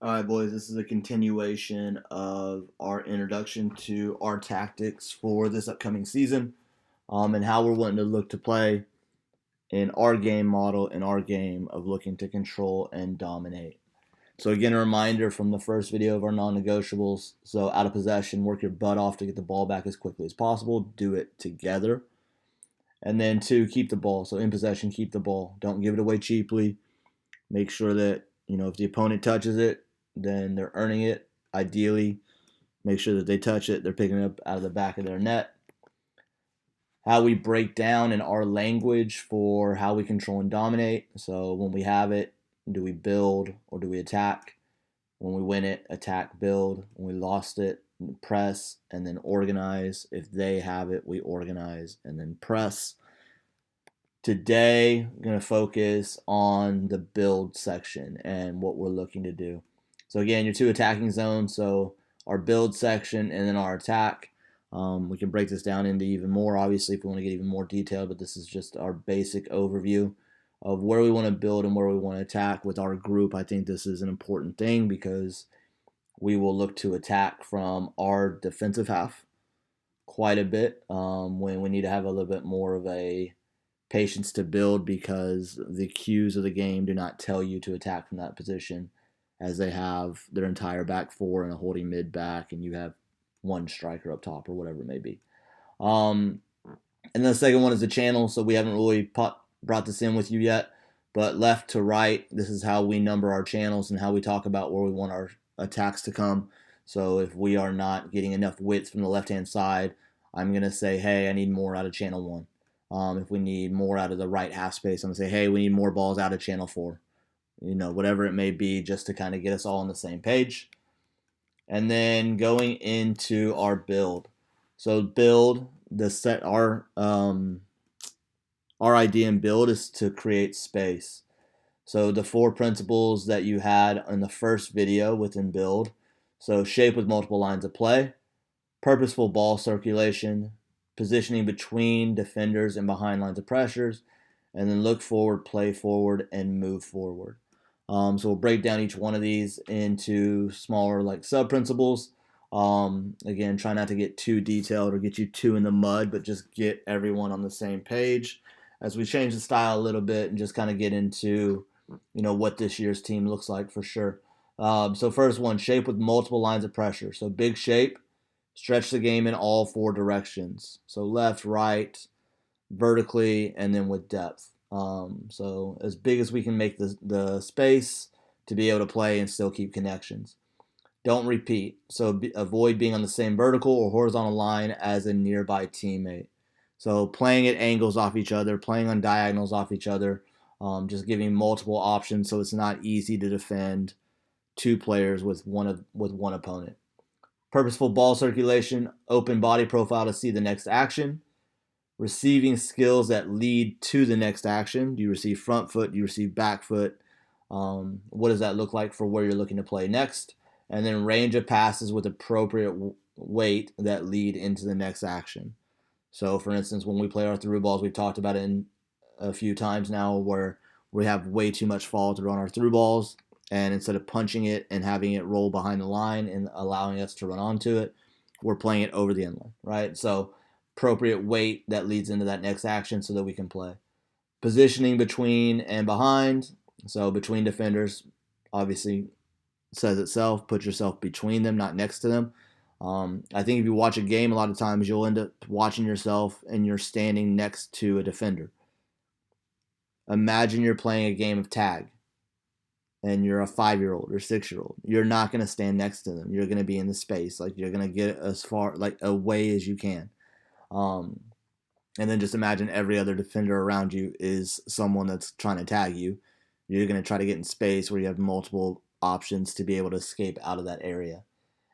All right, boys, this is a continuation of our introduction to our tactics for this upcoming season and how we're wanting to look to play in our game model, in our game of looking to control and dominate. So, again, a reminder from the first video of our non negotiables. So, out of possession, work your butt off to get the ball back as quickly as possible. Do it together. And then, two, keep the ball. So, in possession, keep the ball. Don't give it away cheaply. Make sure that, if the opponent touches it, then they're earning it. Ideally, make sure that they touch it, they're picking it up out of the back of their net. How we break down in our language for how we control and dominate. So when we have it, do we build or do we attack? When we win it, attack, build. When we lost it, press, and then organize. If they have it, we organize and then press. Today, I'm going to focus on the build section and what we're looking to do. So again, your two attacking zones, so our build section and then our attack. We can break this down into even more, obviously, if we want to get even more detailed, but this is just our basic overview of where we want to build and where we want to attack with our group. I think this is an important thing because we will look to attack from our defensive half quite a bit when we need to have a little bit more of a patience to build because the cues of the game do not tell you to attack from that position as they have their entire back four and a holding mid back and you have one striker up top or whatever it may be. And the second one is the channel, so we haven't really brought this in with you yet, but left to right, this is how we number our channels and how we talk about where we want our attacks to come. So if we are not getting enough width from the left-hand side, I'm going to say, hey, I need more out of channel 1. If we need more out of the right half space, I'm going to say, hey, we need more balls out of channel 4. Whatever it may be, just to kind of get us all on the same page. And then going into our build. So build, our idea in build is to create space. So the 4 principles that you had in the first video within build. So shape with multiple lines of play, purposeful ball circulation, positioning between defenders and behind lines of pressures, and then look forward, play forward, and move forward. So we'll break down each one of these into smaller like sub-principles. Again, try not to get too detailed or get you too in the mud, but just get everyone on the same page as we change the style a little bit and just kind of get into, what this year's team looks like for sure. So first one, shape with multiple lines of pressure. So big shape, stretch the game in all 4 directions. So left, right, vertically, and then with depth. So as big as we can make the space to be able to play and still keep connections. Don't repeat. So avoid being on the same vertical or horizontal line as a nearby teammate. So playing at angles off each other, playing on diagonals off each other, just giving multiple options so it's not easy to defend 2 players with one opponent. Purposeful ball circulation, open body profile to see the next action. Receiving skills that lead to the next action. Do you receive front foot? Do you receive back foot? What does that look like for where you're looking to play next? And then range of passes with appropriate weight that lead into the next action. So, for instance, when we play our through balls, we've talked about it in a few times now where we have way too much fall through on our through balls. And instead of punching it and having it roll behind the line and allowing us to run onto it, we're playing it over the end line, right? So appropriate weight that leads into that next action so that we can play. Positioning between and behind. So between defenders, obviously says itself. Put yourself between them, not next to them. I think if you watch a game, a lot of times you'll end up watching yourself and you're standing next to a defender. Imagine you're playing a game of tag and you're a 5-year-old or 6-year-old. You're not going to stand next to them. You're going to be in the space. Like you're going to get as far away as you can. And then just imagine every other defender around you is someone that's trying to tag you. You're going to try to get in space where you have multiple options to be able to escape out of that area.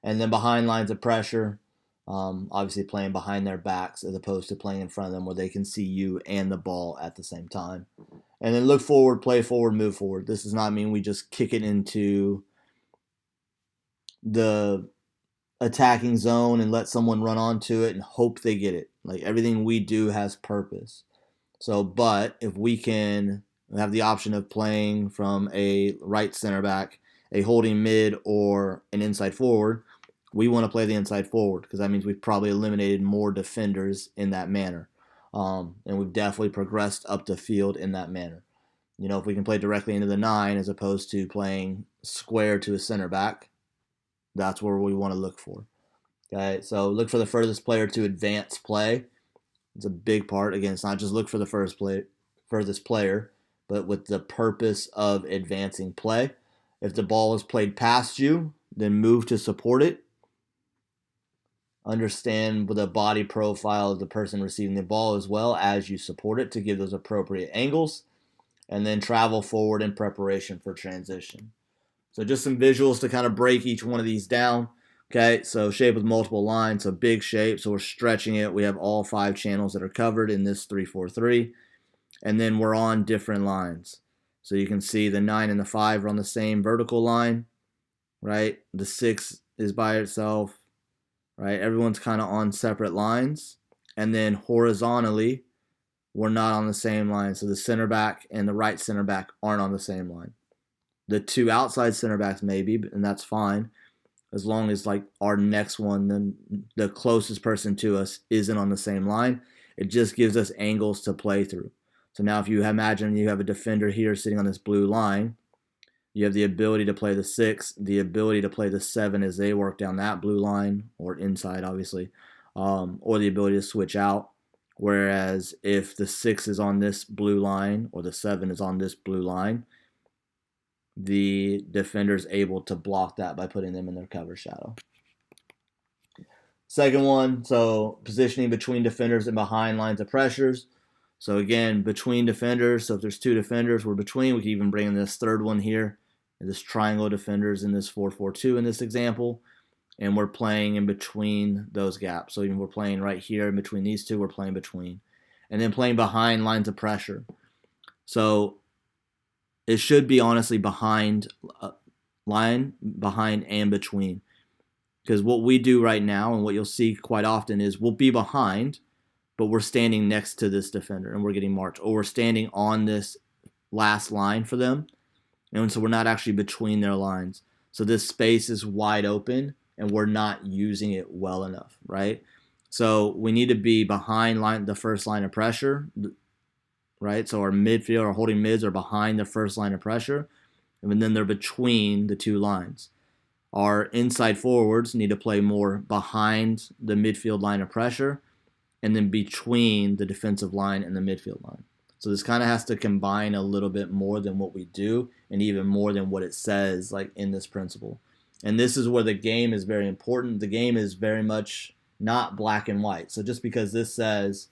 And then behind lines of pressure, obviously playing behind their backs as opposed to playing in front of them where they can see you and the ball at the same time. And then look forward, play forward, move forward. This does not mean we just kick it into the attacking zone and let someone run onto it and hope they get it. Like everything we do has purpose. So, but if we can have the option of playing from a right center back a holding mid or an inside forward, we want to play the inside forward because that means we've probably eliminated more defenders in that manner. And we've definitely progressed up the field in that manner. You know, if we can play directly into the 9 as opposed to playing square to a center back, that's where we want to look for. Okay, so look for the furthest player to advance play. It's a big part. Again, it's not just look for the furthest player, but with the purpose of advancing play. If the ball is played past you, then move to support it. Understand the body profile of the person receiving the ball as well as you support it to give those appropriate angles, and then travel forward in preparation for transition. So just some visuals to kind of break each one of these down. Okay, so shape with multiple lines, so big shape, so we're stretching it. We have all 5 channels that are covered in this 3-4-3, and then we're on different lines. So you can see the 9 and the 5 are on the same vertical line, right? The 6 is by itself, right? Everyone's kind of on separate lines, and then horizontally, we're not on the same line. So the center back and the right center back aren't on the same line. The 2 outside center backs maybe, and that's fine, as long as like our next one, then the closest person to us isn't on the same line. It just gives us angles to play through. So now if you imagine you have a defender here sitting on this blue line, you have the ability to play the 6, the ability to play the 7 as they work down that blue line, or inside obviously, or the ability to switch out. Whereas if the 6 is on this blue line or the 7 is on this blue line, the defender is able to block that by putting them in their cover shadow. Second one, so positioning between defenders and behind lines of pressures. So again, between defenders, so if there's 2 defenders, we're between. We can even bring in this third one here, this triangle of defenders in this 4-4-2 in this example, and we're playing in between those gaps. So even we're playing right here in between these 2, we're playing between. And then playing behind lines of pressure. So it should be honestly behind behind and between. Because what we do right now and what you'll see quite often is we'll be behind, but we're standing next to this defender and we're getting marked. Or we're standing on this last line for them. And so we're not actually between their lines. So this space is wide open and we're not using it well enough, right? So we need to be behind the first line of pressure, right? So our midfield, our holding mids are behind the first line of pressure, and then they're between the 2 lines. Our inside forwards need to play more behind the midfield line of pressure, and then between the defensive line and the midfield line. So this kind of has to combine a little bit more than what we do, and even more than what it says like in this principle. And this is where the game is very important. The game is very much not black and white. So just because this says,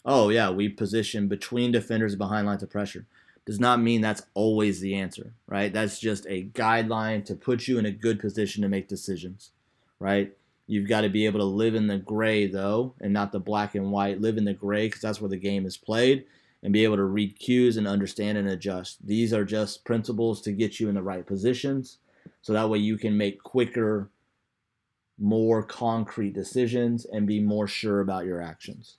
oh yeah, we position between defenders behind lines of pressure, does not mean that's always the answer, right? That's just a guideline to put you in a good position to make decisions, right? You've got to be able to live in the gray though, and not the black and white. Live in the gray because that's where the game is played, and be able to read cues and understand and adjust. These are just principles to get you in the right positions, so that way you can make quicker, more concrete decisions and be more sure about your actions.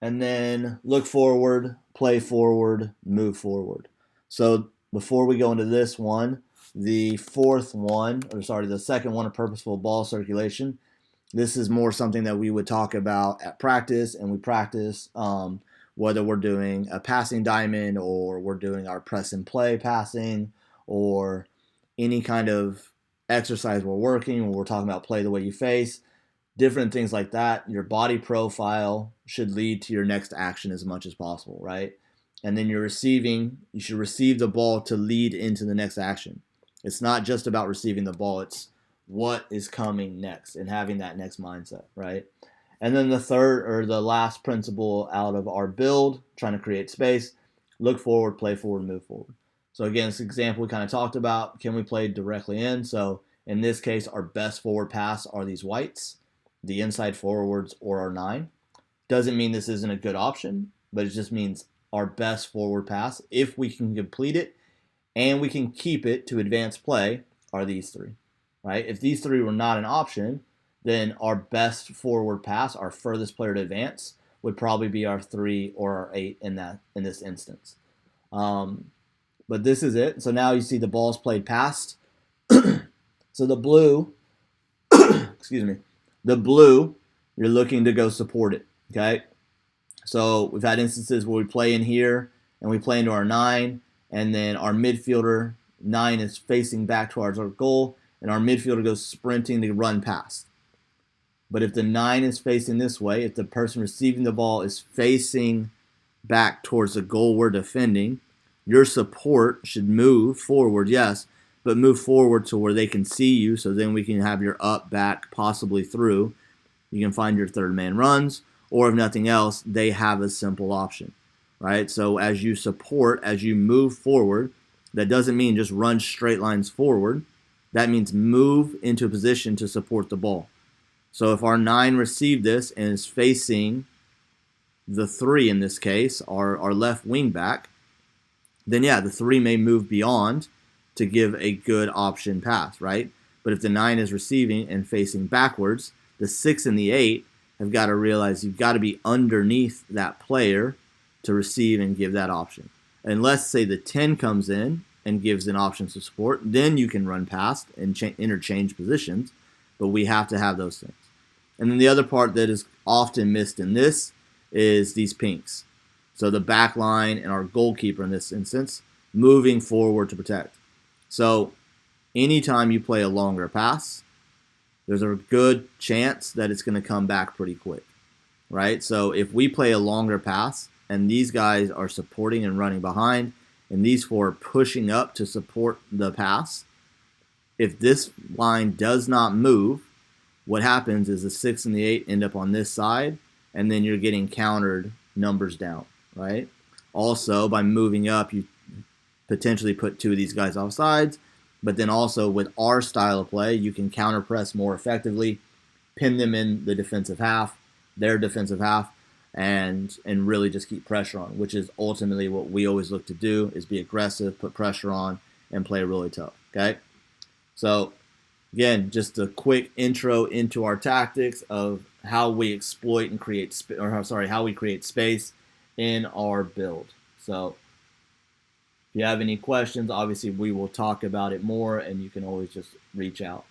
And then look forward, play forward, move forward. So before we go into this one, the second one, of purposeful ball circulation. This is more something that we would talk about at practice, and we practice whether we're doing a passing diamond or we're doing our press and play passing or any kind of exercise we're working, when we're talking about play the way you face. Different things like that. Your body profile should lead to your next action as much as possible, right? And then you should receive the ball to lead into the next action. It's not just about receiving the ball, it's what is coming next and having that next mindset, right? And then the third or the last principle out of our build, trying to create space, look forward, play forward, move forward. So again, this example we kind of talked about, can we play directly in? So in this case, our best forward pass are these whites, the inside forwards or our 9. Doesn't mean this isn't a good option, but it just means our best forward pass, if we can complete it and we can keep it to advanced play, are these 3, right? If these 3 were not an option, then our best forward pass, our furthest player to advance, would probably be our 3 or our 8 in this instance. But But this is it. So now you see the ball's played past. So the blue, excuse me, the blue, you're looking to go support it, okay? So we've had instances where we play in here and we play into our 9, and then our midfielder 9 is facing back towards our goal, and our midfielder goes sprinting to run past. But if the 9 is facing this way, if the person receiving the ball is facing back towards the goal we're defending, your support should move forward, yes, but move forward to where they can see you, so then we can have your up, back, possibly through. You can find your third man runs, or if nothing else, they have a simple option, right? So as you support, as you move forward, that doesn't mean just run straight lines forward. That means move into a position to support the ball. So if our 9 received this and is facing the 3 in this case, our left wing back, then yeah, the 3 may move beyond to give a good option pass, right? But if the 9 is receiving and facing backwards, the 6 and the 8 have got to realize you've got to be underneath that player to receive and give that option. Unless, say, the 10 comes in and gives an option to support, then you can run past and interchange positions, but we have to have those things. And then the other part that is often missed in this is these pinks. So the back line and our goalkeeper in this instance moving forward to protect. So anytime you play a longer pass, there's a good chance that it's going to come back pretty quick, right? So if we play a longer pass and these guys are supporting and running behind, and these 4 are pushing up to support the pass, if this line does not move, what happens is the 6 and the 8 end up on this side, and then you're getting countered numbers down, right? Also, by moving up, you potentially put 2 of these guys off sides, but then also with our style of play, you can counter press more effectively, pin them in the defensive half, their defensive half, and really just keep pressure on, which is ultimately what we always look to do, is be aggressive, put pressure on, and play really tough, okay? So again, just a quick intro into our tactics of how we exploit and create, how we create space in our build. So if you have any questions, obviously we will talk about it more, and you can always just reach out.